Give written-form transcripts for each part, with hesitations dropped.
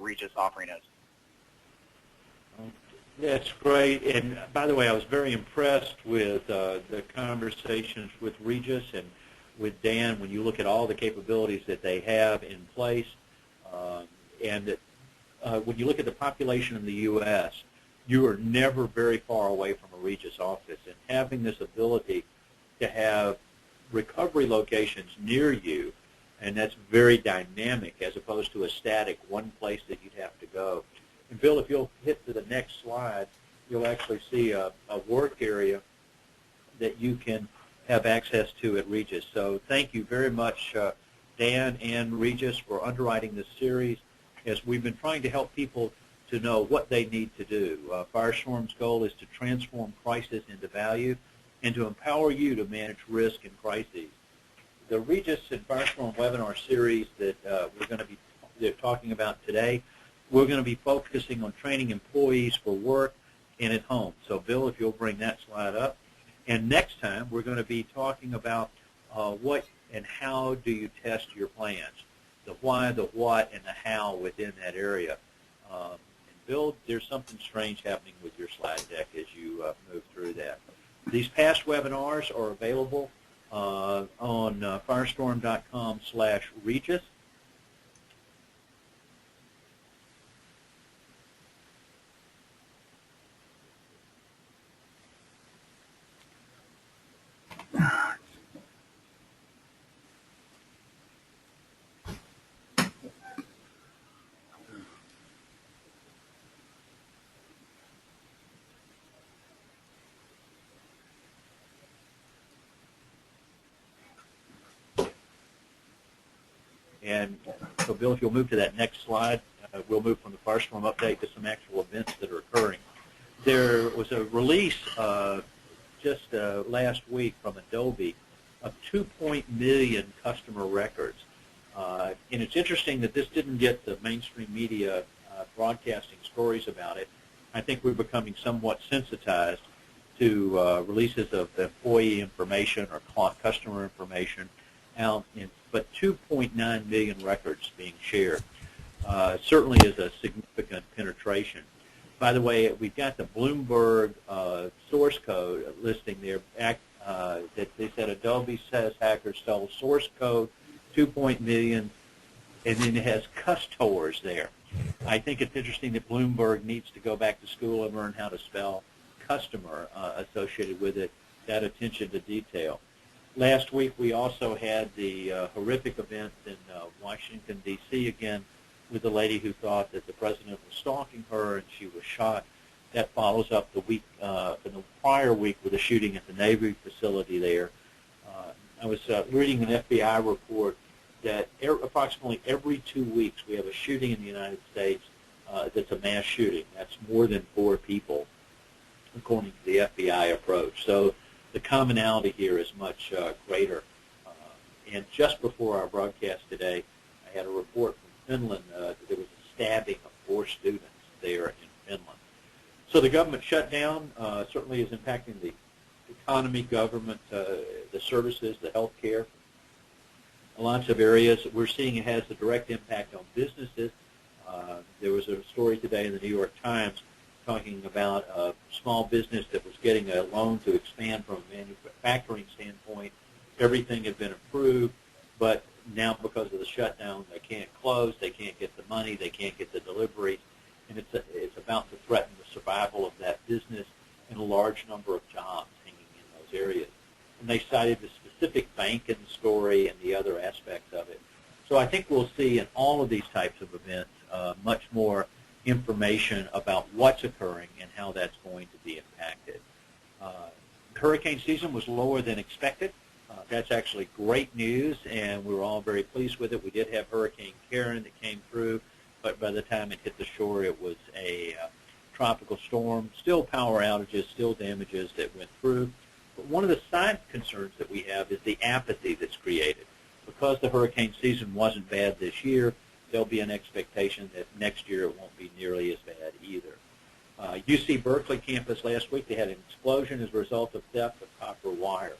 Regus offering is. That's great. And by the way, I was very impressed with the conversations with Regus and with Dan when you look at all the capabilities that they have in place. And when you look at the population in the U.S., you are never very far away from a Regus office. And having this ability to have recovery locations near you, and that's very dynamic as opposed to a static one place that you'd have to go. And Bill, if you'll hit to the next slide, you'll actually see a work area that you can have access to at Regus. So thank you very much, Dan and Regus, for underwriting this series, as we've been trying to help people to know what they need to do. Firestorm's goal is to transform crisis into value and to empower you to manage risk in crises. The Regus and Firestorm webinar series that we're going to be talking about today, we're going to be focusing on training employees for work and at home. So, Bill, if you'll bring that slide up. And next time, we're going to be talking about what and how do you test your plans, the why, the what, and the how within that area. And, Bill, there's something strange happening with your slide deck as you move through that. These past webinars are available on firestorm.com/Regus. And so, Bill, if you'll move to that next slide, we'll move from the Firestorm update to some actual events that are occurring. There was a release just last week from Adobe of 2 million customer records. And it's interesting that this didn't get the mainstream media broadcasting stories about it. I think we're becoming somewhat sensitized to releases of employee information or customer information out in, but 2.9 million records being shared certainly is a significant penetration. By the way, we've got the Bloomberg source code listing there that they said Adobe says hackers stole source code, 2 million, and then it has custors there. I think it's interesting that Bloomberg needs to go back to school and learn how to spell customer associated with it, that attention to detail. Last week, we also had the horrific event in Washington, D.C. again with the lady who thought that the president was stalking her and she was shot. That follows up the week, in the prior week with a shooting at the Navy facility there. I was reading an FBI report that approximately every 2 weeks we have a shooting in the United States that's a mass shooting. That's more than 4 people, according to the FBI approach. So the commonality here is much greater. And just before our broadcast today, I had a report from Finland that there was a stabbing of 4 students there in Finland. So the government shutdown certainly is impacting the economy, government, the services, the health care. Lots of areas. We're seeing it has a direct impact on businesses. There was a story today in the New York Times talking about a small business that was getting a loan to expand from a manufacturing standpoint. Everything had been approved, but now because of the shutdown, they can't close, they can't get the money, they can't get the deliveries, and it's about to threaten the survival of that business and a large number of jobs hanging in those areas. And they cited the specific bank in the story and the other aspects of it. So I think we'll see in all of these types of events much more information about what's occurring and how that's going to be impacted. Hurricane season was lower than expected. That's actually great news, and we were all very pleased with it. We did have Hurricane Karen that came through, but by the time it hit the shore, it was a tropical storm. Still power outages, still damages that went through. But one of the side concerns that we have is the apathy that's created. Because the hurricane season wasn't bad this year, there'll be an expectation that next year it won't be nearly as bad either. UC Berkeley campus last week, they had an explosion as a result of theft of copper wire.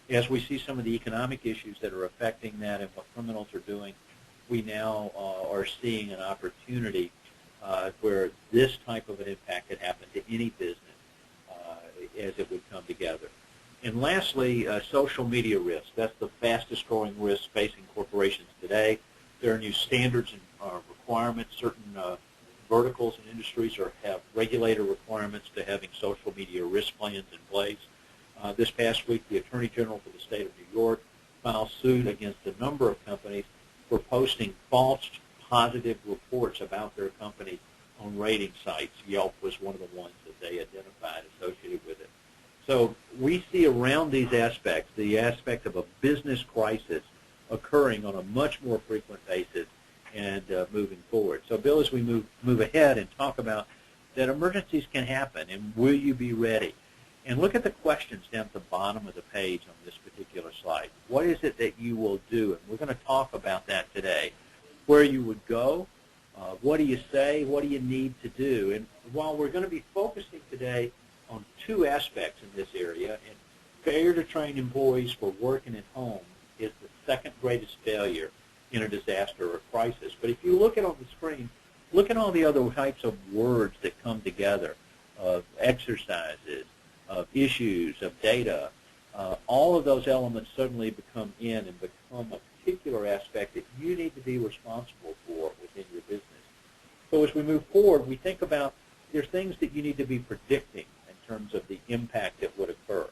As we see some of the economic issues that are affecting that and what criminals are doing, we now are seeing an opportunity where this type of an impact could happen to any business as it would come together. And lastly, social media risk. That's the fastest growing risk facing corporations today. There are new standards and requirements. Certain verticals and industries have regulator requirements to having social media risk plans in place. This past week, the Attorney General for the state of New York filed suit against a number of companies for posting false positive reports about their company on rating sites. Yelp was one of the ones that they identified associated with it. So we see around these aspects, the aspect of a business crisis occurring on a much more frequent basis and moving forward. So, Bill, as we move ahead and talk about that emergencies can happen, and will you be ready? And look at the questions down at the bottom of the page on this particular slide. What is it that you will do? And we're going to talk about that today. Where you would go, what do you say, what do you need to do? And while we're going to be focusing today on two aspects in this area, and failure to train employees for working at home is the second greatest failure in a disaster or crisis. But if you look at on the screen, look at all the other types of words that come together, of exercises, of issues, of data. All of those elements suddenly become in and become a particular aspect that you need to be responsible for within your business. So as we move forward, we think about there's things that you need to be predicting in terms of the impact that would occur.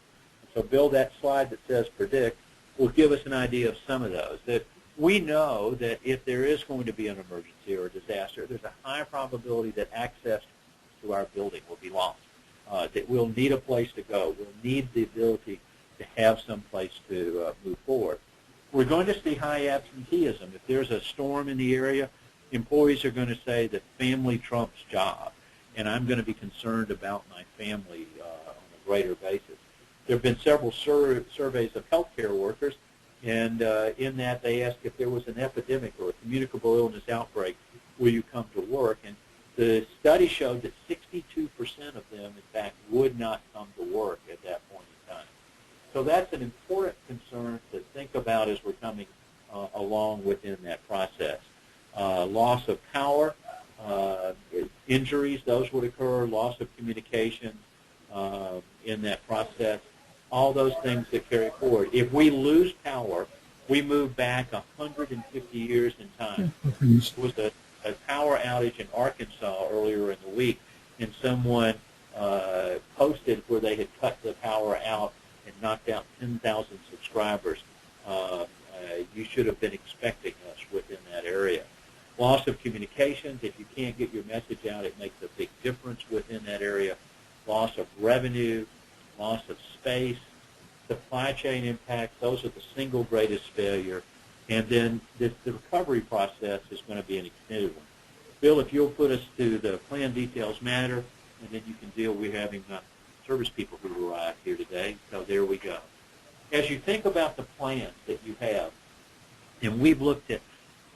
So, Bill, that slide that says predict will give us an idea of some of those. That we know that if there is going to be an emergency or a disaster, there's a high probability that access to our building will be lost, that we'll need a place to go. We'll need the ability to have some place to move forward. We're going to see high absenteeism. If there's a storm in the area, employees are going to say that family trumps job, and I'm going to be concerned about my family on a greater basis. There have been several surveys of healthcare workers, and in that they asked if there was an epidemic or a communicable illness outbreak, will you come to work? And the study showed that 62% of them, in fact, would not come to work at that point in time. So that's an important concern to think about as we're coming along within that process. Loss of power, injuries, those would occur, loss of communication in that process, all those things that carry forward. If we lose power, we move back 150 years in time. There was a power outage in Arkansas earlier in the week, and someone posted where they had cut the power out and knocked out 10,000 subscribers. You should have been expecting us within that area. Loss of communications, if you can't get your message out, it makes a big difference within that area. Loss of revenue, loss of space, supply chain impacts, those are the single greatest failure. And then the recovery process is going to be an extended one. Bill, if you'll put us to the plan details matter, and then you can deal with having service people who arrived here today. So there we go. As you think about the plans that you have, and we've looked at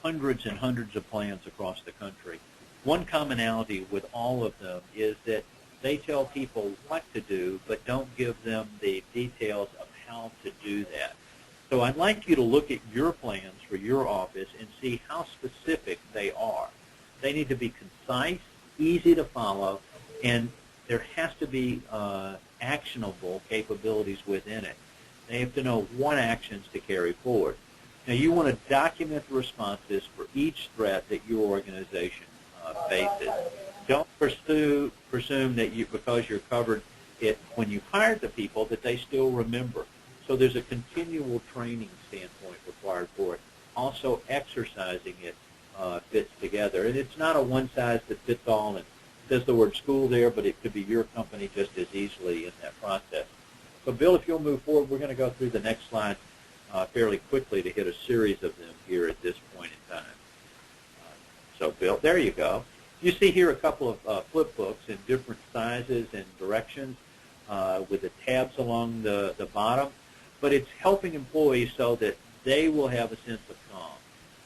hundreds and hundreds of plans across the country, one commonality with all of them is that they tell people what to do, but don't give them the details of how to do that. So I'd like you to look at your plans for your office and see how specific they are. They need to be concise, easy to follow, and there has to be actionable capabilities within it. They have to know what actions to carry forward. Now, you want to document the responses for each threat that your organization faces. Don't presume that because you're covered it when you hired the people that they still remember. So there's a continual training standpoint required for it. Also, exercising it fits together. And it's not a one-size-that-fits-all. It says the word school there, but it could be your company just as easily in that process. So, Bill, if you'll move forward, we're going to go through the next slide fairly quickly to hit a series of them here at this point in time. So, Bill, there you go. You see here a couple of flip books in different sizes and directions with the tabs along the bottom, but it's helping employees so that they will have a sense of calm,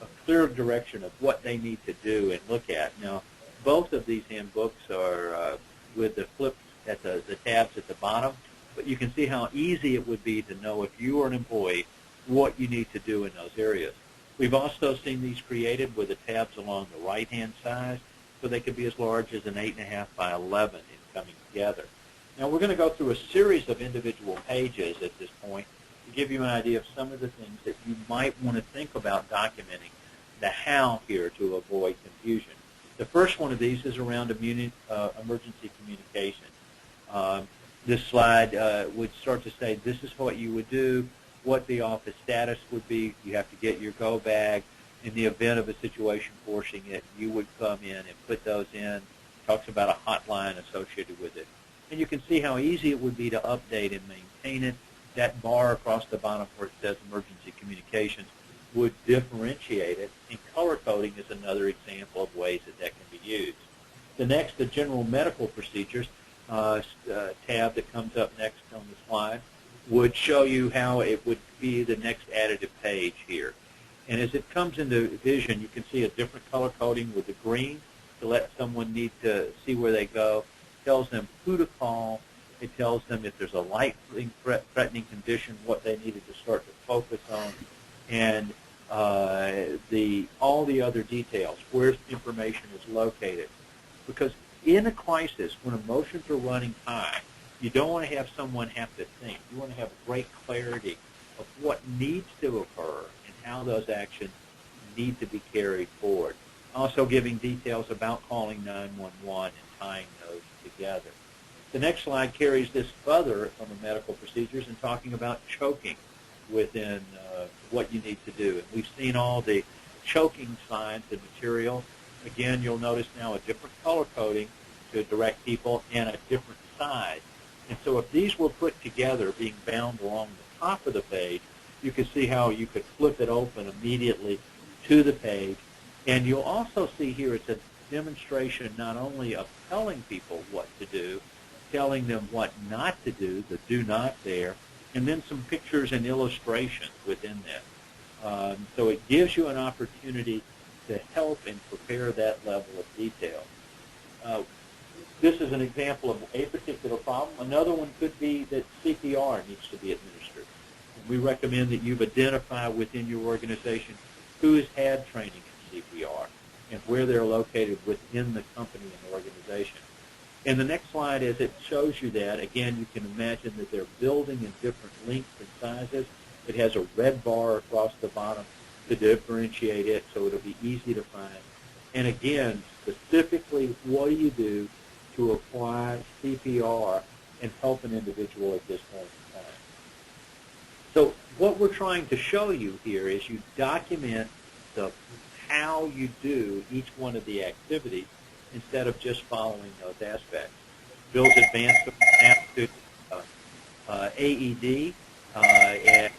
a clear direction of what they need to do and look at. Now, both of these handbooks are with the flips at the tabs at the bottom, but you can see how easy it would be to know if you are an employee what you need to do in those areas. We've also seen these created with the tabs along the right-hand side, so they could be as large as an 8.5 by 11 in coming together. Now we're going to go through a series of individual pages at this point to give you an idea of some of the things that you might want to think about documenting, the how here to avoid confusion. The first one of these is around emergency communication. This slide would start to say this is what you would do, what the office status would be. You have to get your go bag. In the event of a situation forcing it, you would come in and put those in. Talks about a hotline associated with it. And you can see how easy it would be to update and maintain it. That bar across the bottom where it says emergency communications would differentiate it, and color coding is another example of ways that that can be used. The next, the general medical procedures tab that comes up next on the slide would show you how it would be the next additive page here. And as it comes into vision, you can see a different color coding with the green to let someone need to see where they go. It tells them who to call. It tells them if there's a life-threatening condition, what they needed to start to focus on, and all the other details, where information is located. Because in a crisis, when emotions are running high, you don't want to have someone have to think. You want to have great clarity of what needs to occur and how those actions need to be carried forward. Also giving details about calling 911 and tying those together. The next slide carries this further from the medical procedures and talking about choking within what you need to do. And we've seen all the choking signs and material. Again, you'll notice now a different color coding to direct people and a different size. And so if these were put together, being bound along the top of the page, you can see how you could flip it open immediately to the page. And you'll also see here it's a demonstration not only of telling people what to do, telling them what not to do, the do not there, and then some pictures and illustrations within that. So it gives you an opportunity to help and prepare that level of detail. This is an example of a particular problem. Another one could be that CPR needs to be administered. And we recommend that you've identified within your organization who has had training in CPR and where they're located within the company and organization. And the next slide, as it shows you that, again, you can imagine that they're building in different lengths and sizes. It has a red bar across the bottom to differentiate it so it'll be easy to find. And again, specifically, what do you do to apply CPR and help an individual at this point in time? So what we're trying to show you here is you document how you do each one of the activities instead of just following those aspects. Bill's advanced aptitude AED and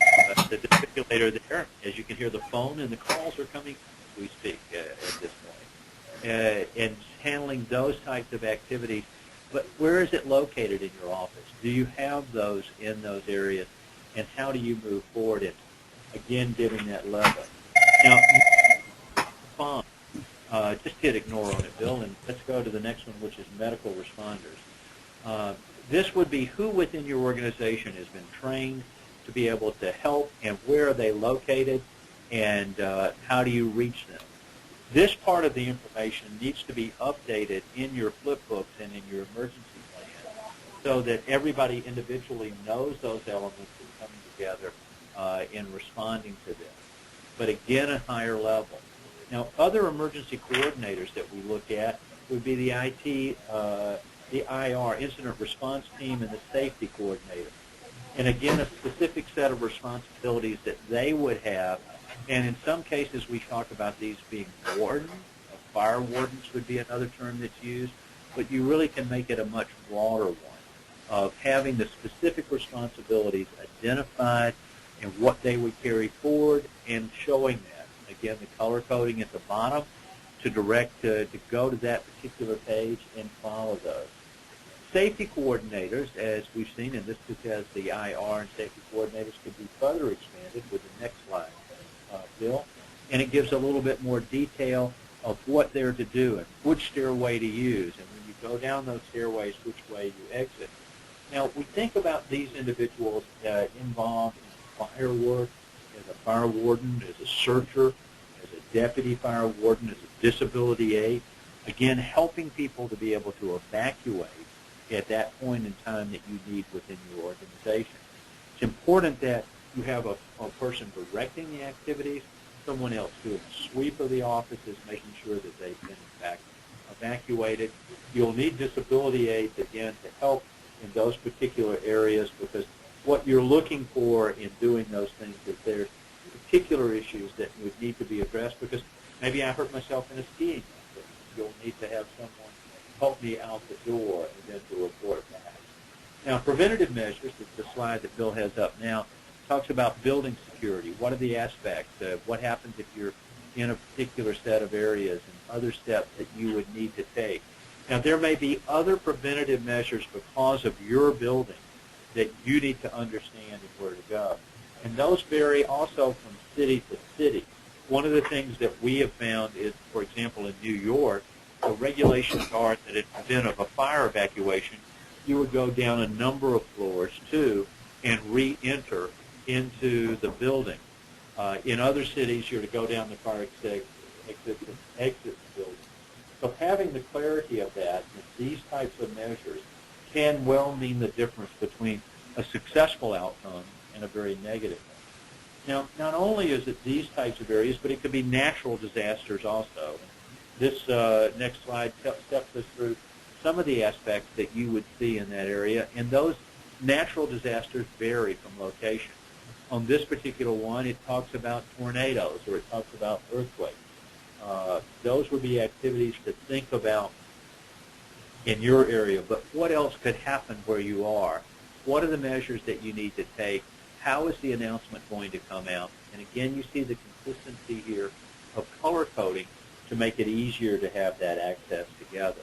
the defibrillator there. As you can hear, the phone and the calls are coming as we speak at this point. And handling those types of activities. But where is it located in your office? Do you have those in those areas? And how do you move forward in, again, giving that level? Now, fine. Just hit ignore on it, Bill, and let's go to the next one, which is medical responders. This would be who within your organization has been trained to be able to help, and where are they located, and how do you reach them? This part of the information needs to be updated in your flip books and in your emergency plan so that everybody individually knows those elements and coming together in responding to them. But again, at higher level. Now, other emergency coordinators that we look at would be the IT, the IR, Incident Response Team, and the Safety Coordinator. And again, a specific set of responsibilities that they would have. And in some cases, we talk about these being wardens. Fire wardens would be another term that's used. But you really can make it a much broader one of having the specific responsibilities identified and what they would carry forward and showing that. Again, the color coding at the bottom to direct to go to that particular page and follow those. Safety coordinators, as we've seen, and this has the IR and safety coordinators, could be further expanded with the next slide, Bill. And it gives a little bit more detail of what they're to do and which stairway to use. And when you go down those stairways, which way you exit. Now, we think about these individuals involved in fire work, as a fire warden, as a searcher, as a deputy fire warden, as a disability aide. Again, helping people to be able to evacuate at that point in time that you need within your organization. It's important that you have a person directing the activities, someone else doing a sweep of the offices, making sure that they've been in fact evacuated. You'll need disability aids, again, to help in those particular areas, because what you're looking for in doing those things is there's particular issues that would need to be addressed, because maybe I hurt myself in a skiing accident. You'll need to have someone help me out the door and then to report it back. Now, preventative measures, the slide that Bill has up now, talks about building security. What are the aspects? What happens if you're in a particular set of areas, and other steps that you would need to take. Now, there may be other preventative measures because of your building that you need to understand and where to go. And those vary also from city to city. One of the things that we have found is, for example, in New York, the regulations are that in the event of a fire evacuation, you would go down a number of floors, too, and re-enter into the building. In other cities, you're to go down the fire exit the building. So having the clarity of that, these types of measures can well mean the difference between a successful outcome and a very negative one. Now, not only is it these types of areas, but it could be natural disasters also. This next slide steps us through some of the aspects that you would see in that area, and those natural disasters vary from location. On this particular one, it talks about tornadoes, or it talks about earthquakes. Those would be activities to think about in your area, but what else could happen where you are? What are the measures that you need to take? How is the announcement going to come out? And again, you see the consistency here of color coding to make it easier to have that access together.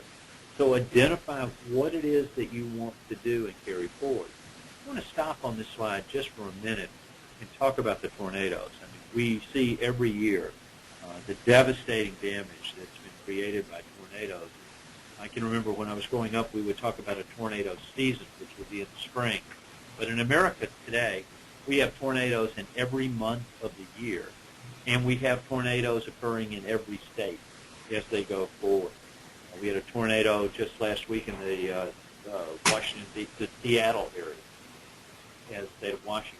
So identify what it is that you want to do and carry forward. I want to stop on this slide just for a minute and talk about the tornadoes. I mean, we see every year the devastating damage that's been created by tornadoes. I can remember when I was growing up, we would talk about a tornado season, which would be in the spring. But in America today, we have tornadoes in every month of the year, and we have tornadoes occurring in every state as they go forward. We had a tornado just last week in the the Seattle area, as the state of Washington,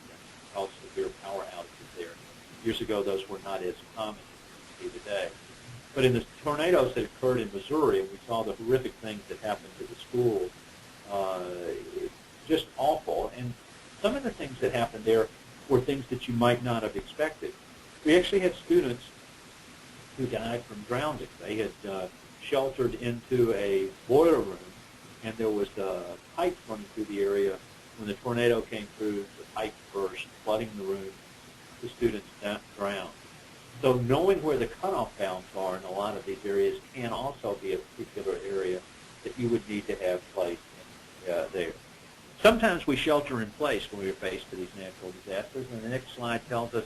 caused severe power outages there. Years ago, those were not as common as we see today. But in the tornadoes that occurred in Missouri, we saw the horrific things that happened to the schools. Just awful. And some of the things that happened there were things that you might not have expected. We actually had students who died from drowning. They had sheltered into a boiler room, and there was pipes running through the area. When the tornado came through, the pipe burst, flooding the room. The students drowned. So knowing where the cutoff bounds are in a lot of these areas can also be a particular area that you would need to have placed there. Sometimes we shelter in place when we are faced with these natural disasters, and the next slide tells us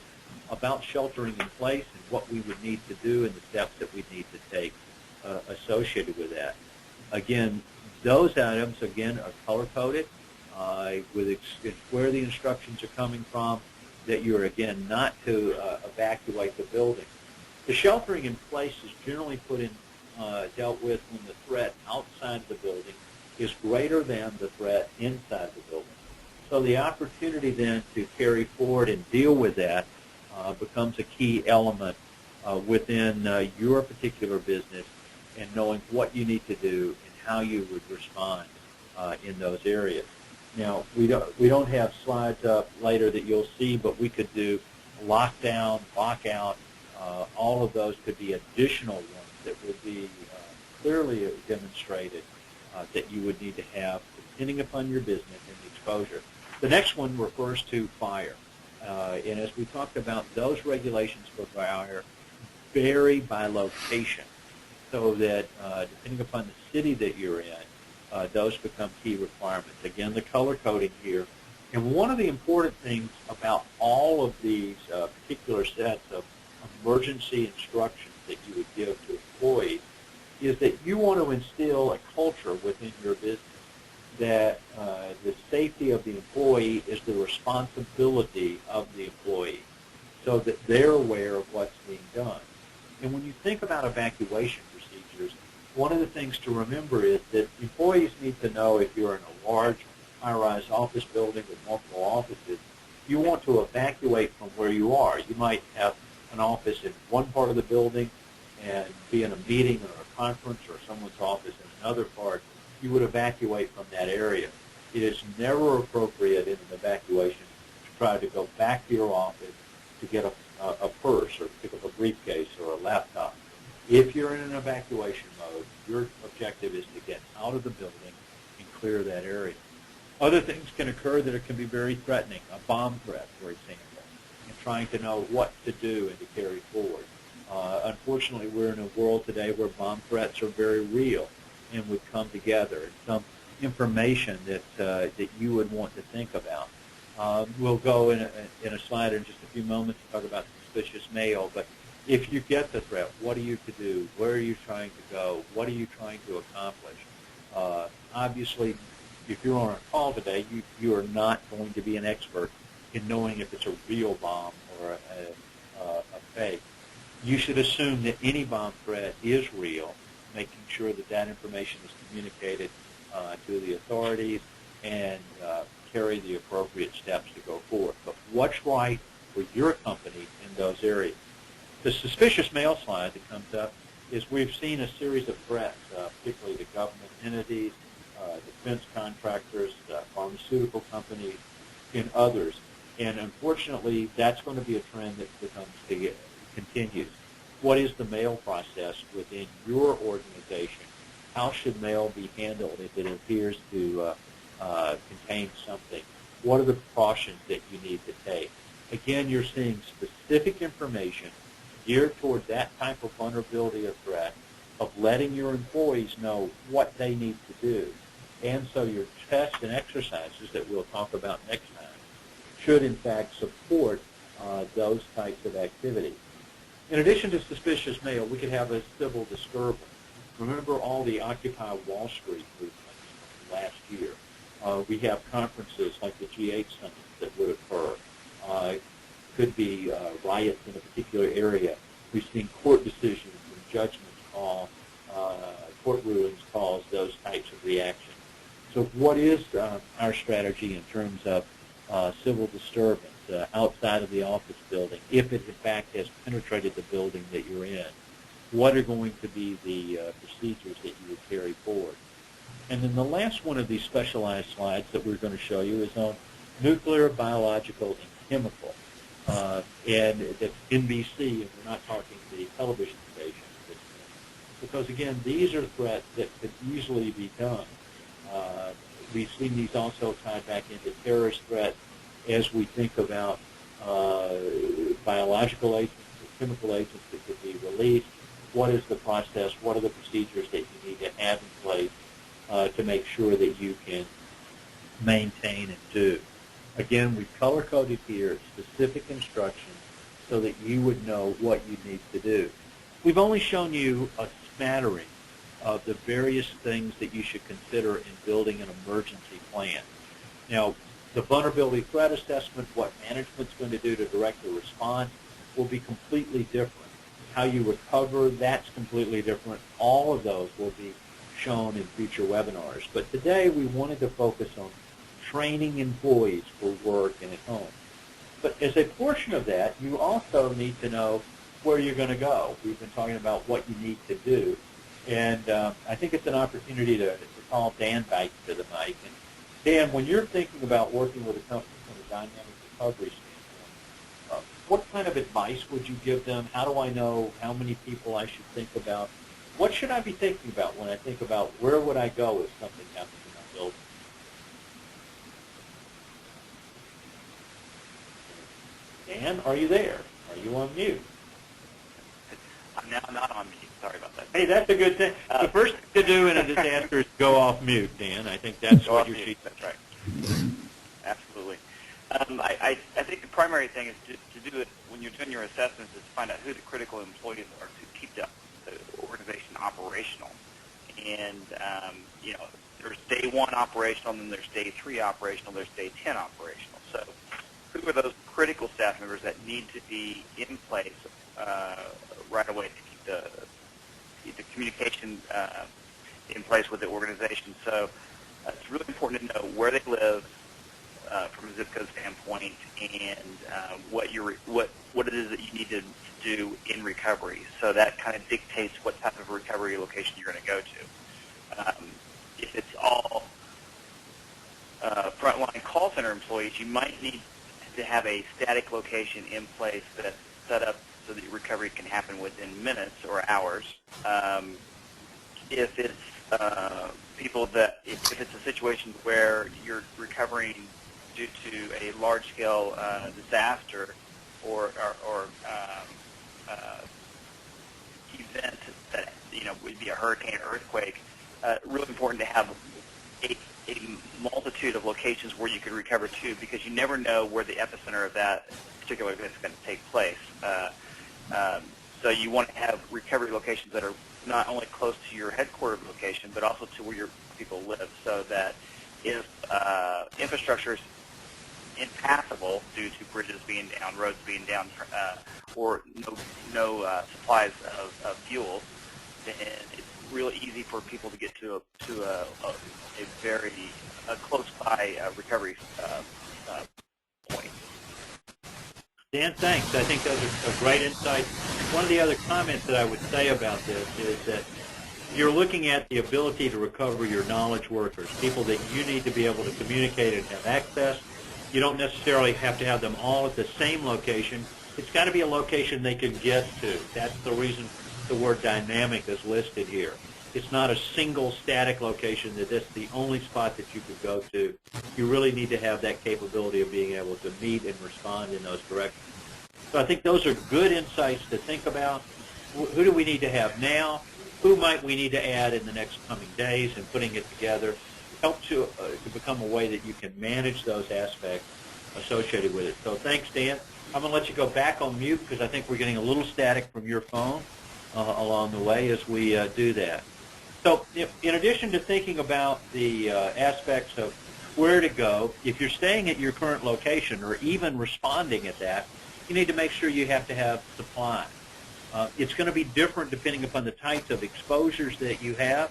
about sheltering in place and what we would need to do and the steps that we need to take associated with that. Again, those items, again, are color-coded with where the instructions are coming from, that you're, again, not to evacuate the building. The sheltering in place is generally dealt with when the threat outside the building is greater than the threat inside the building. So the opportunity then to carry forward and deal with that becomes a key element within your particular business, and knowing what you need to do and how you would respond in those areas. Now, we don't have slides up later that you'll see, but we could do lockdown, lockout. All of those could be additional ones that would be clearly demonstrated that you would need to have depending upon your business and the exposure. The next one refers to fire. And as we talked about, those regulations for fire vary by location, so that depending upon the city that you're in, those become key requirements. Again, the color coding here. And one of the important things about all of these particular sets of emergency instructions that you would give to employees is that you want to instill a culture within your business that the safety of the employee is the responsibility of the employee, so that they're aware of what's being done. And when you think about evacuation procedures, one of the things to remember is that employees need to know if you're in a large high-rise office building with multiple offices, you want to evacuate from where you are. You might have an office in one part of the building and be in a meeting or a conference, or someone's office in another part. You would evacuate from that area. It is never appropriate in an evacuation to try to go back to your office to get a purse or pick up a briefcase or a laptop. If you're in an evacuation mode, your objective is to get out of the building and clear that area. Other things can occur that can be very threatening. A bomb threat, for example, and trying to know what to do and to carry forward. Unfortunately, we're in a world today where bomb threats are very real and would come together. And some information that you would want to think about. We'll go in a slide in just a few moments to talk about suspicious mail, but if you get the threat, what are you to do? Where are you trying to go? What are you trying to accomplish? Obviously, if you're on a call today, you are not going to be an expert in knowing if it's a real bomb or a fake. You should assume that any bomb threat is real, making sure that that information is communicated to the authorities and carry the appropriate steps to go forward. But what's right for your company in those areas? The suspicious mail slide that comes up is we've seen a series of threats, particularly to government entities, defense contractors, pharmaceutical companies, and others. And unfortunately, that's going to be a trend that continues. What is the mail process within your organization? How should mail be handled if it appears to contain something? What are the precautions that you need to take? Again, you're seeing specific information geared toward that type of vulnerability or threat, of letting your employees know what they need to do. And so your tests and exercises that we'll talk about next time should, in fact, support those types of activities. In addition to suspicious mail, we could have a civil disturbance. Remember all the Occupy Wall Street movements last year. We have conferences like the G8 summit that would occur. Could be riots in a particular area. We've seen court decisions and judgments court rulings cause those types of reactions. So what is our strategy in terms of civil disturbance outside of the office building, if it in fact has penetrated the building that you're in? What are going to be the procedures that you would carry forward? And then the last one of these specialized slides that we're going to show you is on nuclear, biological, and chemical. And it's NBC, and we're not talking the television station, because again, these are threats that could easily be done. We've seen these also tied back into terrorist threats as we think about biological agents, chemical agents that could be released. What is the process? What are the procedures that you need to have in place to make sure that you can maintain and do? Again, we've color-coded here specific instructions so that you would know what you need to do. We've only shown you a smattering of the various things that you should consider in building an emergency plan. Now, the vulnerability threat assessment, what management's going to do to direct the response, will be completely different. How you recover, that's completely different. All of those will be shown in future webinars. But today we wanted to focus on training employees for work and at home. But as a portion of that, you also need to know where you're going to go. We've been talking about what you need to do. And I think it's an opportunity to call Dan back to the mic. And Dan, when you're thinking about working with a company from a dynamic recovery standpoint, what kind of advice would you give them? How do I know how many people I should think about? What should I be thinking about when I think about where would I go if something happens in my building? Dan, are you there? Are you on mute? I'm now not on mute. Sorry about that. Hey, that's a good thing. The first thing to do in a disaster is go off mute, Dan. I think that's what you're seeing. That's right. Absolutely. I think the primary thing is to do it when you're doing your assessments is to find out who the critical employees are to keep the organization operational. And, there's day 1 operational, and then there's day 3 operational, there's day 10 operational. So who are those critical staff members that need to be in place right away to keep the communication in place with the organization. So it's really important to know where they live from a zip code standpoint, and what it is that you need to do in recovery. So that kind of dictates what type of recovery location you're going to go to. If it's all frontline call center employees, you might need to have a static location in place that's set up so that recovery can happen within minutes or hours. If it's if it's a situation where you're recovering due to a large-scale disaster or event that would be a hurricane or earthquake, really important to have a multitude of locations where you could recover to, because you never know where the epicenter of that particular event is going to take place. So you want to have recovery locations that are not only close to your headquarters location, but also to where your people live, so that if infrastructure is impassable due to bridges being down, roads being down, or no supplies of fuel, then it's really easy for people to get to a very close by recovery point. Dan, thanks. I think those are great insights. One of the other comments that I would say about this is that you're looking at the ability to recover your knowledge workers, people that you need to be able to communicate and have access. You don't necessarily have to have them all at the same location. It's got to be a location they can get to. That's the reason the word dynamic is listed here. It's not a single static location that that's the only spot that you could go to. You really need to have that capability of being able to meet and respond in those directions. So I think those are good insights to think about. Who do we need to have now? Who might we need to add in the next coming days, and putting it together help to become a way that you can manage those aspects associated with it. So thanks, Dan. I'm going to let you go back on mute because I think we're getting a little static from your phone along the way as we do that. So in addition to thinking about the aspects of where to go, if you're staying at your current location or even responding at that, you need to make sure you have to have supply. It's going to be different depending upon the types of exposures that you have.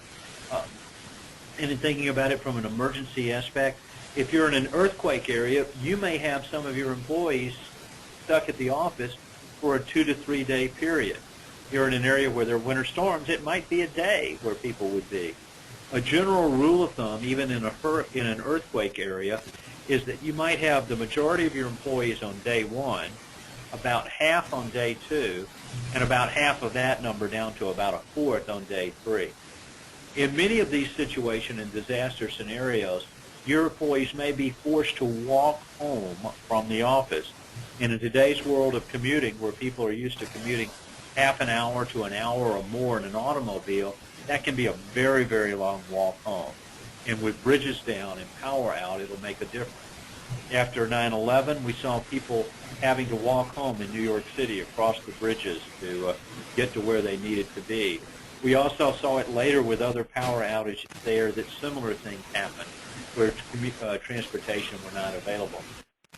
And in thinking about it from an emergency aspect, if you're in an earthquake area, you may have some of your employees stuck at the office for a 2 to 3 day period. If you're in an area where there are winter storms, it might be a day where people would be. A general rule of thumb, even in an earthquake area, is that you might have the majority of your employees on day 1, about half on day 2, and about half of that number down to about a fourth on day 3. In many of these situations and disaster scenarios, your employees may be forced to walk home from the office. And in today's world of commuting, where people are used to commuting half an hour to an hour or more in an automobile, that can be a very, very long walk home. And with bridges down and power out, it'll make a difference. After 9/11, we saw people having to walk home in New York City across the bridges to get to where they needed to be. We also saw it later with other power outages there that similar things happened where transportation were not available.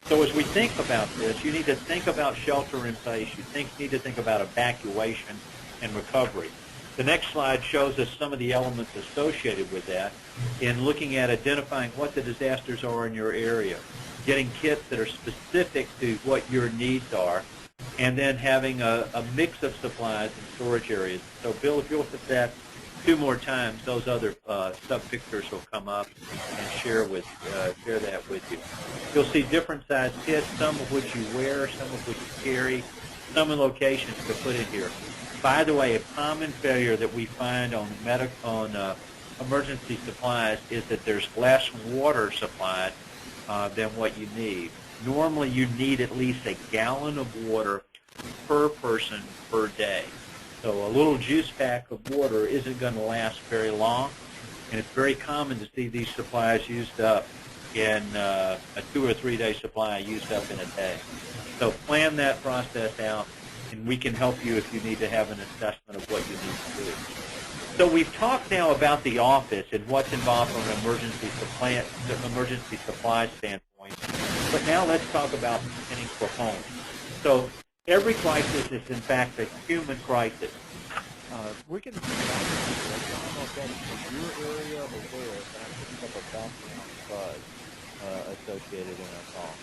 So as we think about this, you need to think about shelter in place. You need to think about evacuation and recovery. The next slide shows us some of the elements associated with that in looking at identifying what the disasters are in your area, getting kits that are specific to what your needs are, and then having a mix of supplies and storage areas. So, Bill, if you'll look at that 2 more times, those other sub-pictures will come up and share that with you. You'll see different size kits, some of which you wear, some of which you carry, some locations to put in here. By the way, a common failure that we find on emergency supplies is that there's less water supplied than what you need. Normally, you need at least a gallon of water per person per day. So a little juice pack of water isn't going to last very long, and it's very common to see these supplies used up in a 2 or 3 day supply used up in a day. So plan that process out, and we can help you if you need to have an assessment of what you need to do. So we've talked now about the office and what's involved from an emergency supply standpoint, but now let's talk about planning for home. So every crisis is, in fact, a human crisis. we're getting some background. I don't know if that's in your area or where, but I'm picking up a background buzz associated in our call.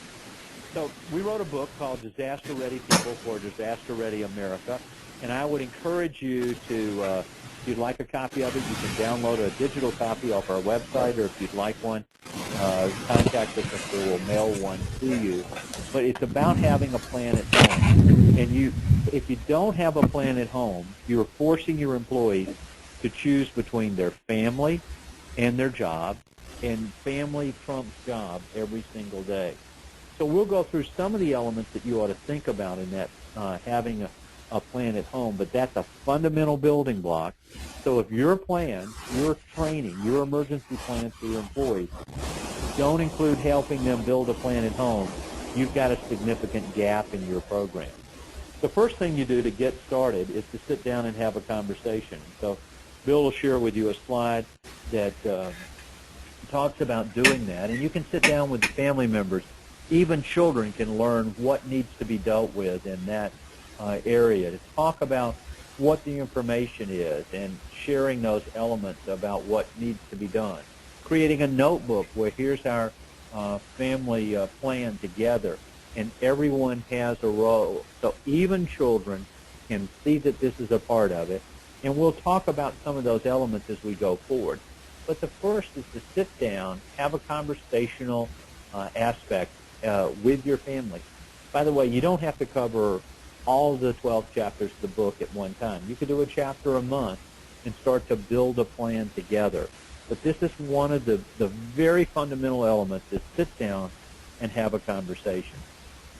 So we wrote a book called Disaster Ready People for Disaster Ready America, and I would encourage you to, if you'd like a copy of it, you can download a digital copy off our website, or if you'd like one, contact us and we'll mail one to you. But it's about having a plan at home. And if you don't have a plan at home, you're forcing your employees to choose between their family and their job, and family trumps job every single day. So we'll go through some of the elements that you ought to think about in that having a plan at home, but that's a fundamental building block. So if your plan, your training, your emergency plans for your employees don't include helping them build a plan at home, you've got a significant gap in your program. The first thing you do to get started is to sit down and have a conversation. So Bill will share with you a slide that talks about doing that, and you can sit down with the family members. Even children can learn what needs to be dealt with in that area, to talk about what the information is and sharing those elements about what needs to be done. Creating a notebook where here's our family plan together, and everyone has a role. So even children can see that this is a part of it, and we'll talk about some of those elements as we go forward. But the first is to sit down, have a conversational aspect with your family. By the way, you don't have to cover all the 12 chapters of the book at one time. You could do a chapter a month and start to build a plan together. But this is one of the very fundamental elements, is sit down and have a conversation.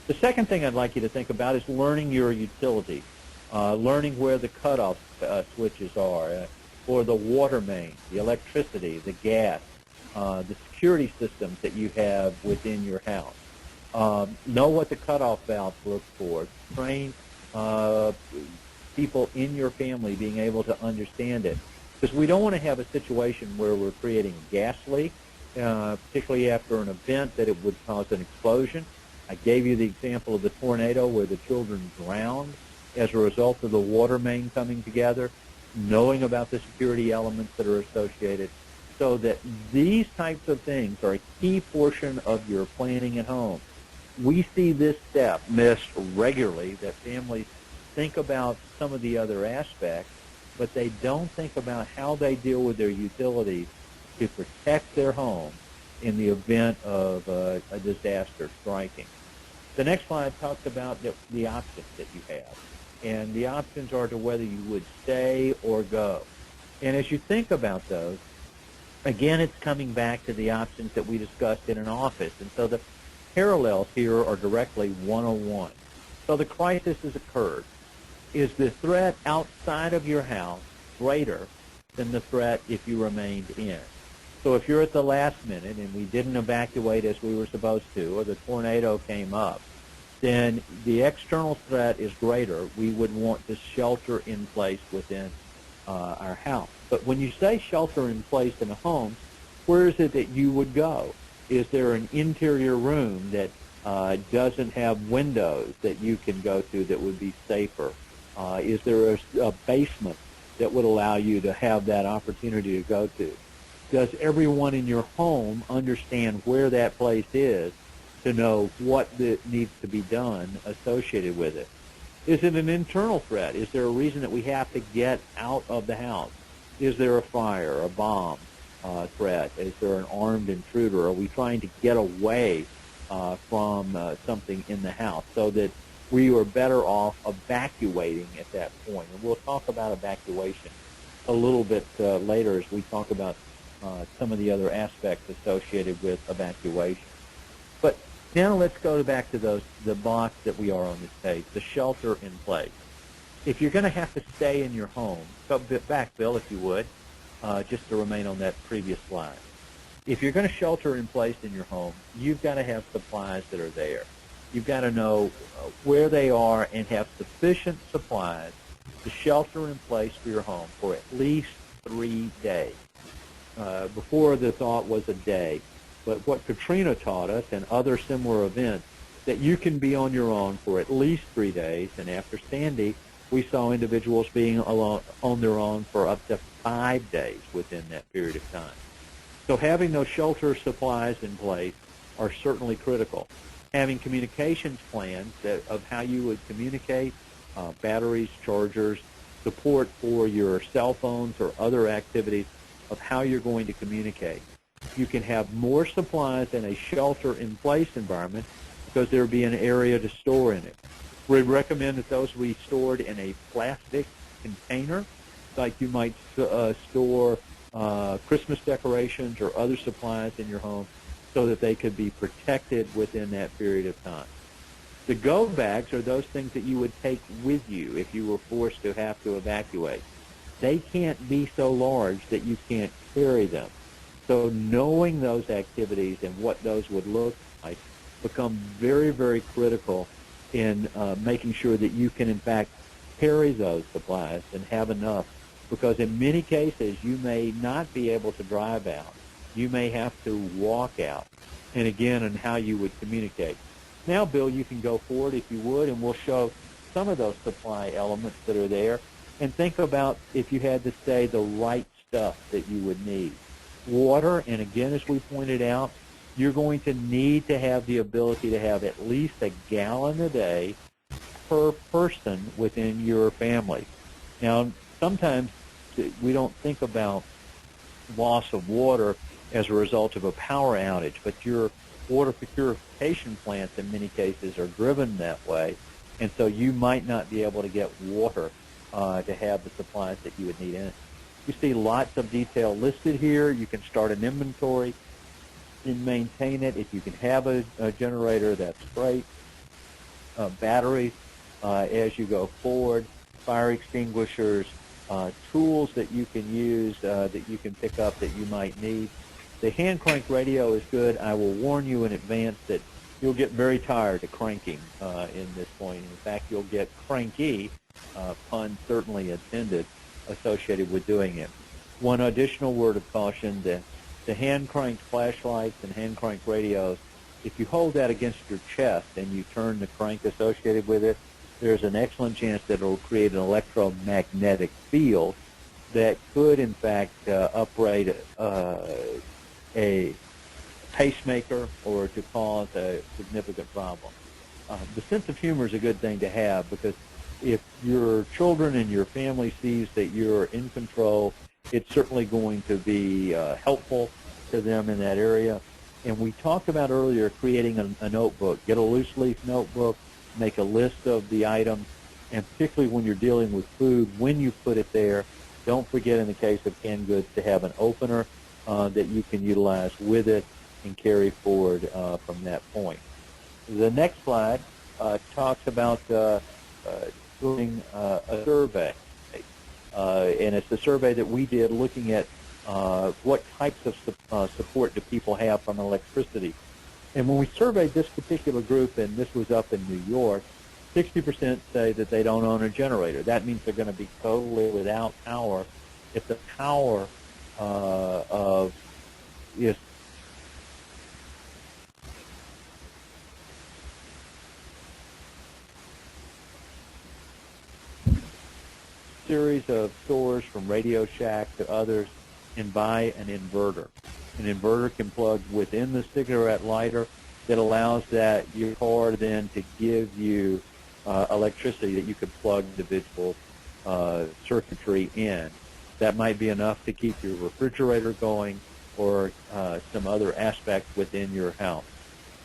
The second thing I'd like you to think about is learning your utility, learning where the cutoff switches are, or the water main, the electricity, the gas, the security systems that you have within your house. Know what the cutoff valve looks for. Train people in your family being able to understand it. Because we don't want to have a situation where we're creating a gas leak, particularly after an event that it would cause an explosion. I gave you the example of the tornado where the children drowned as a result of the water main coming together, knowing about the security elements that are associated, so that these types of things are a key portion of your planning at home. We see this step missed regularly, that families think about some of the other aspects, but they don't think about how they deal with their utilities to protect their home in the event of a disaster striking. The next slide talks about the options that you have, and the options are to whether you would stay or go. And as you think about those, again, it's coming back to the options that we discussed in an office, and so the parallels here are directly 101. So the crisis has occurred. Is the threat outside of your house greater than the threat if you remained in? So if you're at the last minute and we didn't evacuate as we were supposed to, or the tornado came up, then the external threat is greater. We would want to shelter in place within our house. But when you say shelter in place in a home, where is it that you would go? Is there an interior room that doesn't have windows that you can go to that would be safer? Is there a basement that would allow you to have that opportunity to go to? Does everyone in your home understand where that place is to know what needs to be done associated with it? Is it an internal threat? Is there a reason that we have to get out of the house? Is there a fire, a bomb threat? Is there an armed intruder? Are we trying to get away from something in the house so that we are better off evacuating at that point? And we'll talk about evacuation a little bit later as we talk about some of the other aspects associated with evacuation. But now let's go back to the box that we are on this page, the shelter in place. If you're going to have to stay in your home, go back, Bill, if you would, just to remain on that previous slide. If you're going to shelter in place in your home, you've got to have supplies that are there. You've got to know where they are and have sufficient supplies to shelter in place for your home for at least 3 days. Before the thought was a day. But what Katrina taught us and other similar events, that you can be on your own for at least 3 days, and after Sandy, We saw individuals being alone, on their own for up to 5 days within that period of time. So having those shelter supplies in place are certainly critical. Having communications plans of how you would communicate, batteries, chargers, support for your cell phones or other activities of how you're going to communicate. You can have more supplies in a shelter-in-place environment because there will be an area to store in it. We recommend that those be stored in a plastic container, like you might store Christmas decorations or other supplies in your home, so that they could be protected within that period of time. The go bags are those things that you would take with you if you were forced to have to evacuate. They can't be so large that you can't carry them. So knowing those activities and what those would look like become very, very critical in making sure that you can, in fact, carry those supplies and have enough, because in many cases you may not be able to drive out. You may have to walk out, and again, on how you would communicate. Now, Bill, you can go forward if you would, and we'll show some of those supply elements that are there, and think about if you had to say the right stuff that you would need. Water, and again, as we pointed out, you're going to need to have the ability to have at least a gallon a day per person within your family. Now, sometimes we don't think about loss of water as a result of a power outage, but your water purification plants in many cases are driven that way, and so you might not be able to get water to have the supplies that you would need in it. You see lots of detail listed here. You can start an inventory and maintain it. If you can have a generator, that's great. Batteries as you go forward, fire extinguishers, tools that you can use that you can pick up that you might need. The hand crank radio is good. I will warn you in advance that you'll get very tired of cranking in this point. In fact, you'll get cranky, pun certainly intended, associated with doing it. One additional word of caution, the hand cranked flashlights and hand crank radios, if you hold that against your chest and you turn the crank associated with it, there's an excellent chance that it will create an electromagnetic field that could, in fact, uprate a pacemaker or to cause a significant problem. The sense of humor is a good thing to have, because if your children and your family sees that you're in control, it's certainly going to be helpful to them in that area. And we talked about earlier creating a notebook. Get a loose leaf notebook, make a list of the items, and particularly when you're dealing with food, when you put it there, don't forget in the case of canned goods to have an opener that you can utilize with it and carry forward from that point. The next slide talks about doing a survey. And it's a survey that we did looking at what types of support do people have from electricity. And when we surveyed this particular group, and this was up in New York, 60% say that they don't own a generator. That means they're going to be totally without power if the power of is series of stores from Radio Shack to others and buy an inverter. An inverter can plug within the cigarette lighter that allows that your car then to give you electricity that you could plug individual circuitry in. That might be enough to keep your refrigerator going or some other aspect within your house.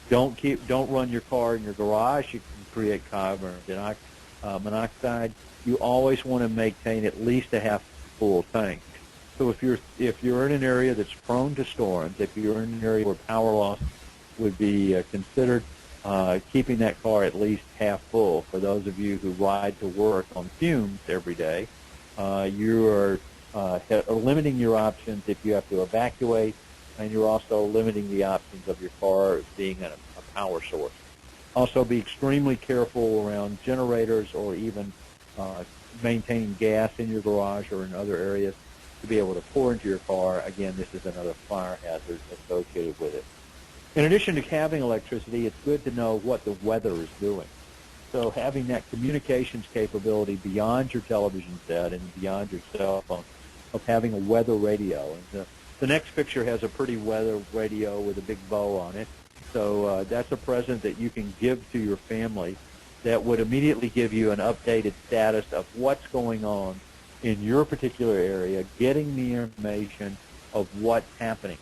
Don't run your car in your garage. You can create carbon monoxide. You always want to maintain at least a half full tank. So if you're in an area that's prone to storms, if you're in an area where power loss would be considered, keeping that car at least half full. For those of you who ride to work on fumes every day, you are limiting your options if you have to evacuate, and you're also limiting the options of your car as being a power source. Also, be extremely careful around generators or even maintaining gas in your garage or in other areas to be able to pour into your car. Again, this is another fire hazard associated with it. In addition to having electricity, it's good to know what the weather is doing. So having that communications capability beyond your television set and beyond your cell phone, of having a weather radio. And the next picture has a pretty weather radio with a big bow on it. So that's a present that you can give to your family that would immediately give you an updated status of what's going on in your particular area, getting the information of what's happening.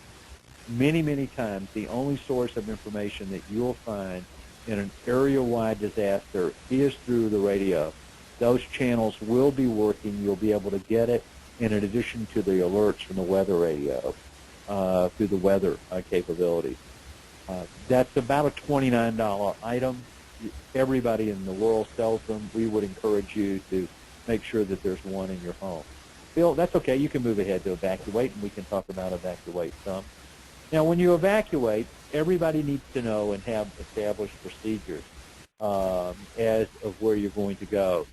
Many, many times, the only source of information that you'll find in an area-wide disaster is through the radio. Those channels will be working. You'll be able to get it in addition to the alerts from the weather radio through the weather capabilities. That's about a $29 item. Everybody in the world sells them. We would encourage you to make sure that there's one in your home. Bill, that's okay. You can move ahead to evacuate, and we can talk about evacuate some. Now, when you evacuate, everybody needs to know and have established procedures as of where you're going to go.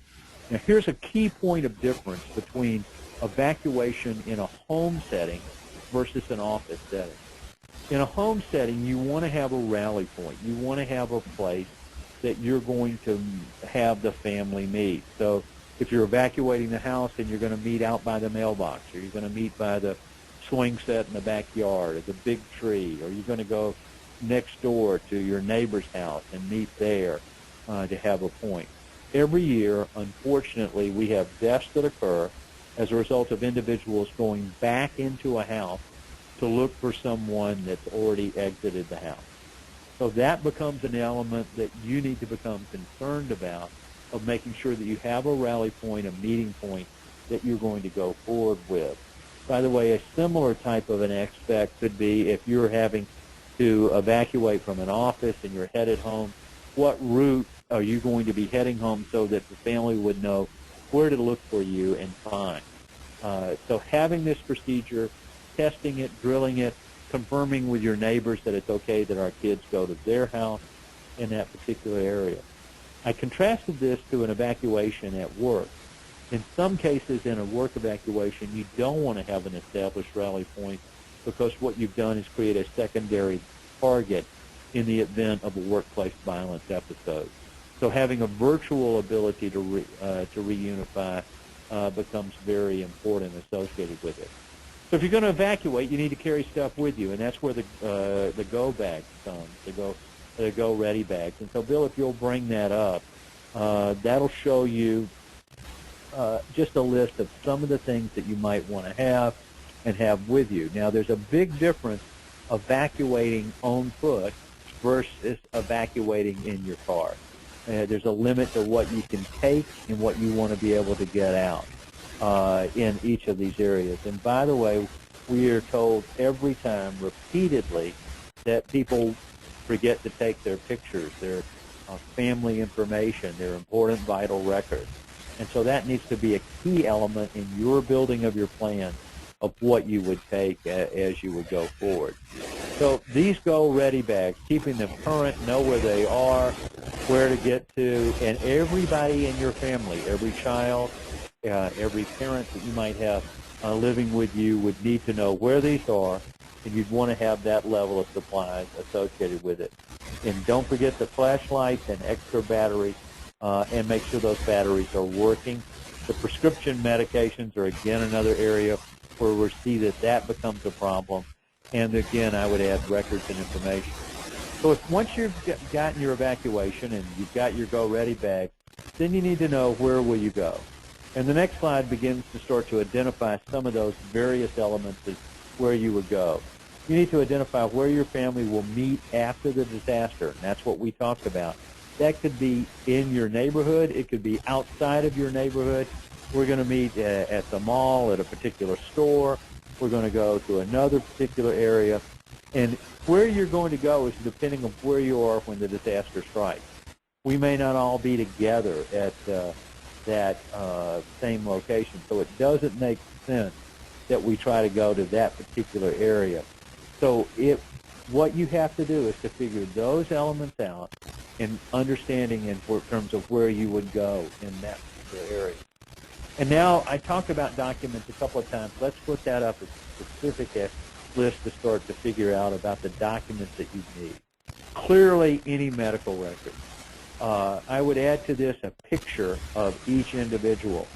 Now, here's a key point of difference between evacuation in a home setting versus an office setting. In a home setting, you want to have a rally point. You want to have a place that you're going to have the family meet. So if you're evacuating the house and you're going to meet out by the mailbox, or you're going to meet by the swing set in the backyard, or the big tree, or you're going to go next door to your neighbor's house and meet there to have a point. Every year, unfortunately, we have deaths that occur as a result of individuals going back into a house to look for someone that's already exited the house. So that becomes an element that you need to become concerned about, of making sure that you have a rally point, a meeting point that you're going to go forward with. By the way, a similar type of an aspect could be if you're having to evacuate from an office and you're headed home, what route are you going to be heading home so that the family would know where to look for you and find. So having this procedure, testing it, drilling it, confirming with your neighbors that it's okay that our kids go to their house in that particular area. I contrasted this to an evacuation at work. In some cases, in a work evacuation, you don't want to have an established rally point because what you've done is create a secondary target in the event of a workplace violence episode. So having a virtual ability to reunify becomes very important associated with it. So if you're going to evacuate, you need to carry stuff with you, and that's where the go bags come, the go ready bags. And so, Bill, if you'll bring that up, that'll show you just a list of some of the things that you might want to have and have with you. Now, there's a big difference evacuating on foot versus evacuating in your car. There's a limit to what you can take and what you want to be able to get out in each of these areas. And by the way, we are told every time, repeatedly, that people forget to take their pictures, their family information, their important vital records. And so that needs to be a key element in your building of your plan of what you would take as you would go forward. So these go ready bags, keeping them current, know where they are, where to get to, and everybody in your family, every child, every parent that you might have living with you would need to know where these are, and you'd want to have that level of supplies associated with it. And don't forget the flashlights and extra batteries, and make sure those batteries are working. The prescription medications are, again, another area where we see that becomes a problem. And, again, I would add records and information. So once you've gotten your evacuation and you've got your go-ready bag, then you need to know where will you go. And the next slide begins to start to identify some of those various elements of where you would go. You need to identify where your family will meet after the disaster, and that's what we talked about. That could be in your neighborhood. It could be outside of your neighborhood. We're going to meet at the mall, at a particular store. We're going to go to another particular area. And where you're going to go is depending on where you are when the disaster strikes. We may not all be together at that same location, so it doesn't make sense that we try to go to that particular area. So what you have to do is to figure those elements out and understanding in terms of where you would go in that particular area. And now I talked about documents a couple of times. Let's put that up as a specific list to start to figure out about the documents that you need. Clearly, any medical record. I would add to this a picture of each individual,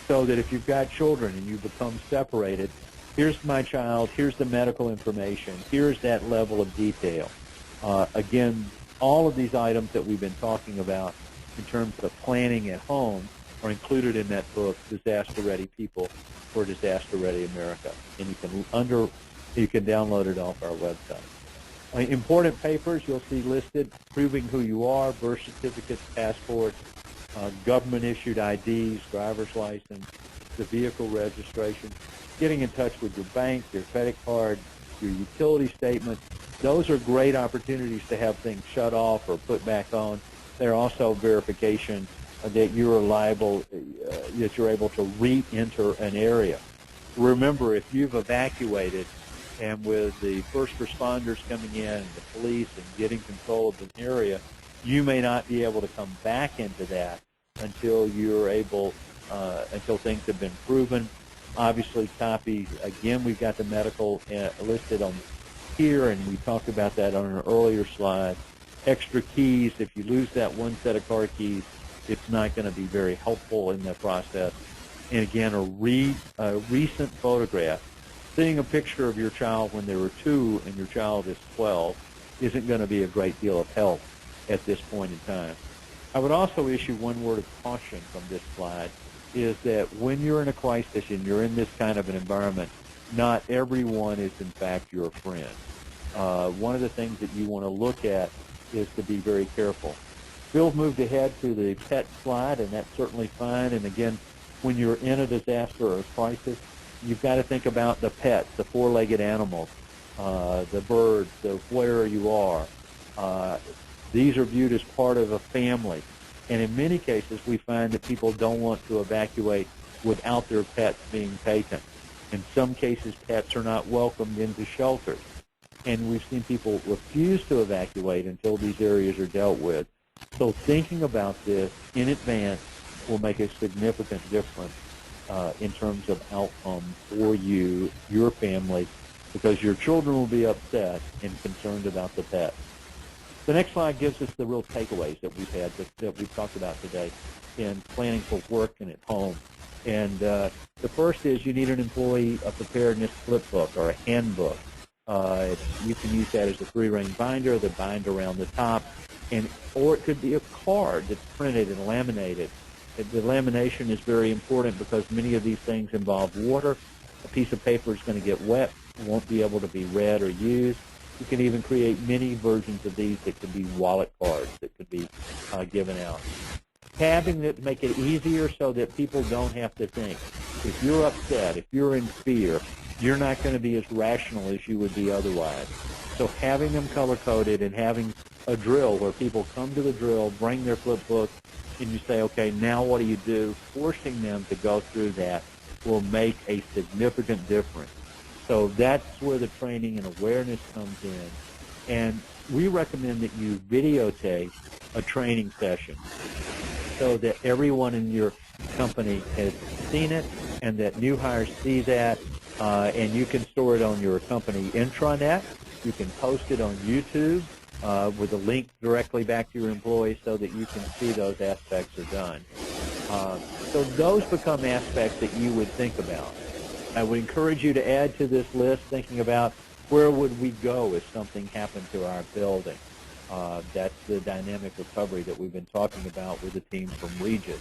so that if you've got children and you become separated, here's my child, here's the medical information, here's that level of detail. Again, all of these items that we've been talking about in terms of planning at home are included in that book, Disaster Ready People for Disaster Ready America, and you can download it off our website. Important papers you'll see listed: proving who you are, birth certificates, passports, government-issued IDs, driver's license, the vehicle registration, getting in touch with your bank, your credit card, your utility statement. Those are great opportunities to have things shut off or put back on. They're also verification that you're liable, that you're able to re-enter an area. Remember, if you've evacuated, and with the first responders coming in, and the police, and getting control of an area, you may not be able to come back into that until you're able, until things have been proven. Obviously, copies, again, we've got the medical listed on here, and we talked about that on an earlier slide. Extra keys, if you lose that one set of car keys, it's not going to be very helpful in the process. And again, a recent photograph. Seeing a picture of your child when they were 2 and your child is 12 isn't going to be a great deal of help at this point in time. I would also issue one word of caution from this slide, is that when you're in a crisis and you're in this kind of an environment, not everyone is in fact your friend. One of the things that you want to look at is to be very careful. Bill's moved ahead to the pet slide, and that's certainly fine. And again, when you're in a disaster or a crisis, you've got to think about the pets, the four-legged animals, the birds, the where you are. These are viewed as part of a family. And in many cases, we find that people don't want to evacuate without their pets being taken. In some cases, pets are not welcomed into shelters. And we've seen people refuse to evacuate until these areas are dealt with. So thinking about this in advance will make a significant difference in terms of outcome for you, your family, because your children will be upset and concerned about the pets. The next slide gives us the real takeaways that we've had, that we've talked about today in planning for work and at home. And the first is you need an employee a preparedness flip book or a handbook. You can use that as a 3-ring binder, the bind around the top, or it could be a card that's printed and laminated. The lamination is very important because many of these things involve water. A piece of paper is going to get wet, won't be able to be read or used. You can even create many versions of these that could be wallet cards that could be given out. Having that make it easier so that people don't have to think. If you're upset, if you're in fear, you're not going to be as rational as you would be otherwise. So having them color-coded and having a drill where people come to the drill, bring their flip book, and you say, okay, now what do you do? Forcing them to go through that will make a significant difference. So that's where the training and awareness comes in. And we recommend that you videotape a training session so that everyone in your company has seen it and that new hires see that. And you can store it on your company intranet. You can post it on YouTube with a link directly back to your employees so that you can see those aspects are done. So those become aspects that you would think about. I would encourage you to add to this list thinking about where would we go if something happened to our building. That's the dynamic recovery that we've been talking about with the team from Regus.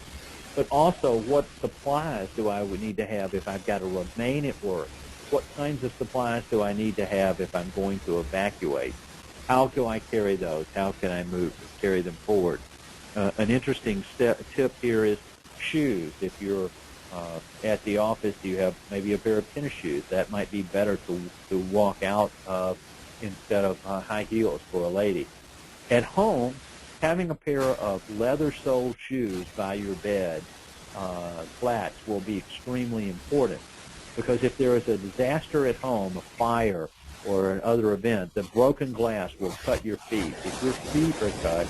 But also, what supplies do I would need to have if I've got to remain at work? What kinds of supplies do I need to have if I'm going to evacuate? How do I carry those? How can I carry them forward? An interesting tip here is shoes. If you're at the office, you have maybe a pair of tennis shoes. That might be better to walk out of instead of high heels for a lady. At home, having a pair of leather-soled shoes by your bed, flats, will be extremely important because if there is a disaster at home, a fire or another event, the broken glass will cut your feet. If your feet are cut,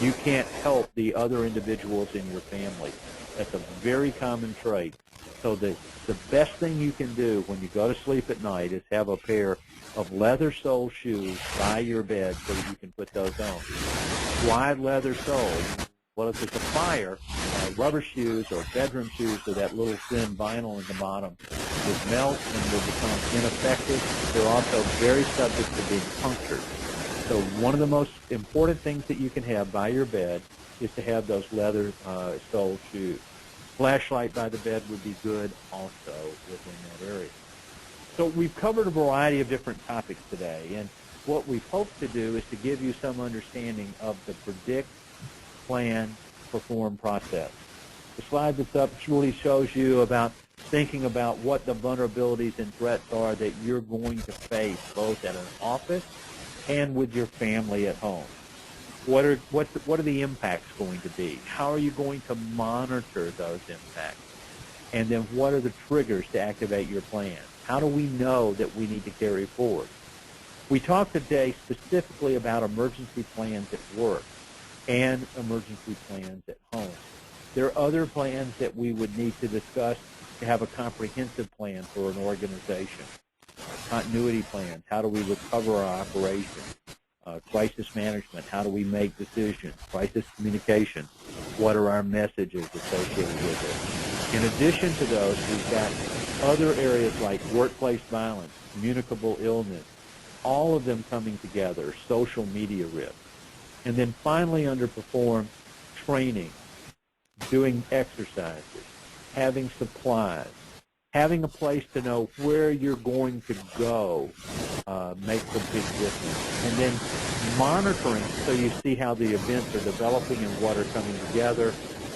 you can't help the other individuals in your family. That's a very common trait. So the best thing you can do when you go to sleep at night is have a pair of leather-soled shoes by your bed so that you can put those on. Why leather-soled? Well, if there's a fire, rubber shoes or bedroom shoes with that little thin vinyl in the bottom would melt and would become ineffective. They're also very subject to being punctured. So one of the most important things that you can have by your bed is to have those leather sole shoes. Flashlight by the bed would be good also within that area. So we've covered a variety of different topics today, and what we've hoped to do is to give you some understanding of the predict, plan, perform process. The slide that's up really shows you about thinking about what the vulnerabilities and threats are that you're going to face both at an office and with your family at home. What are the impacts going to be? How are you going to monitor those impacts? And then what are the triggers to activate your plan? How do we know that we need to carry forward? We talked today specifically about emergency plans at work and emergency plans at home. There are other plans that we would need to discuss to have a comprehensive plan for an organization. Continuity plans, how do we recover our operation? Crisis management, how do we make decisions? Crisis communication, what are our messages associated with it? In addition to those, we've got other areas like workplace violence, communicable illness, all of them coming together, social media risk. And then finally, under perform, training, doing exercises, having supplies, having a place to know where you're going to go makes a big difference. And then monitoring so you see how the events are developing and what are coming together.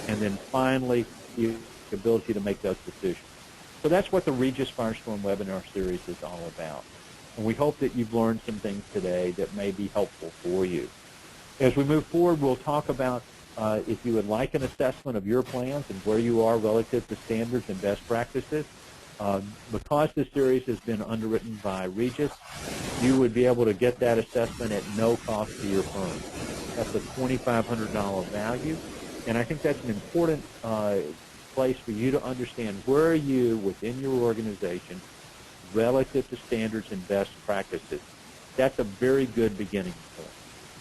And then finally, the ability to make those decisions. So that's what the Regus Firestorm webinar series is all about. And we hope that you've learned some things today that may be helpful for you. As we move forward, we'll talk about if you would like an assessment of your plans and where you are relative to standards and best practices. Because this series has been underwritten by Regus, you would be able to get that assessment at no cost to your firm. That's a $2,500 value, and I think that's an important place for you to understand where are you within your organization relative to standards and best practices. That's a very good beginning point.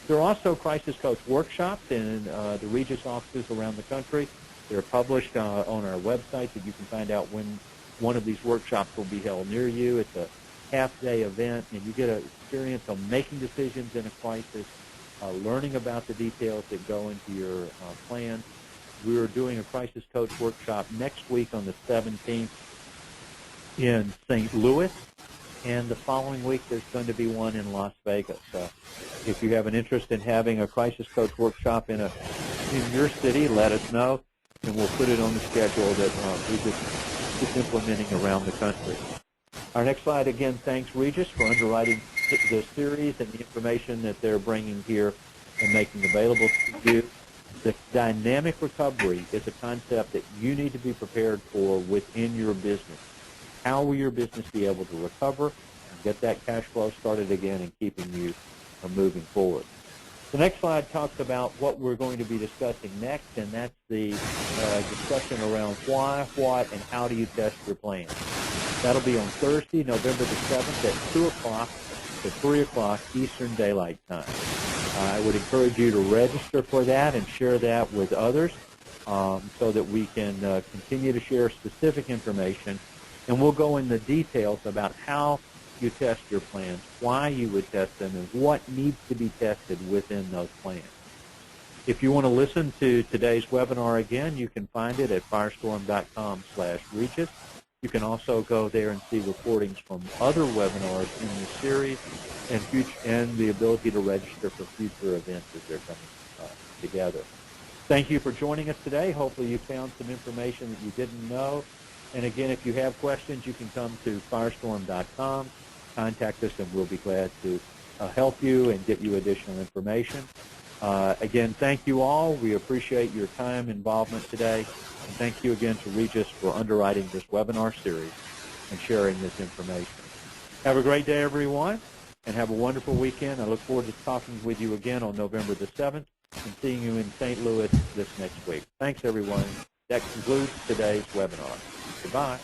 There are also crisis coach workshops in the Regus offices around the country. They're published on our website that you can find out when one of these workshops will be held near you. It's a half-day event, and you get an experience on making decisions in a crisis, learning about the details that go into your plan. We are doing a crisis coach workshop next week on the 17th in St. Louis, and the following week there's going to be one in Las Vegas. If you have an interest in having a crisis coach workshop in your city, let us know, and we'll put it on the schedule that Regus is implementing around the country. Our next slide, again, thanks Regus for underwriting the series and the information that they're bringing here and making available to you. The dynamic recovery is a concept that you need to be prepared for within your business. How will your business be able to recover and get that cash flow started again and keeping you moving forward? The next slide talks about what we're going to be discussing next, and that's the discussion around why, what, and how do you test your plan. That'll be on Thursday, November the 7th at 2 o'clock to 3 o'clock Eastern Daylight Time. I would encourage you to register for that and share that with others so that we can continue to share specific information, and we'll go into details about how you test your plans, why you would test them, and what needs to be tested within those plans. If you want to listen to today's webinar again, you can find it at firestorm.com/Regus. You can also go there and see recordings from other webinars in the series and the ability to register for future events as they're coming together. Thank you for joining us today. Hopefully you found some information that you didn't know. And again, if you have questions, you can come to firestorm.com, contact us, and we'll be glad to help you and get you additional information. Again, thank you all. We appreciate your time involvement today. And thank you again to Regus for underwriting this webinar series and sharing this information. Have a great day, everyone, and have a wonderful weekend. I look forward to talking with you again on November the 7th and seeing you in St. Louis this next week. Thanks, everyone. That concludes today's webinar. Goodbye.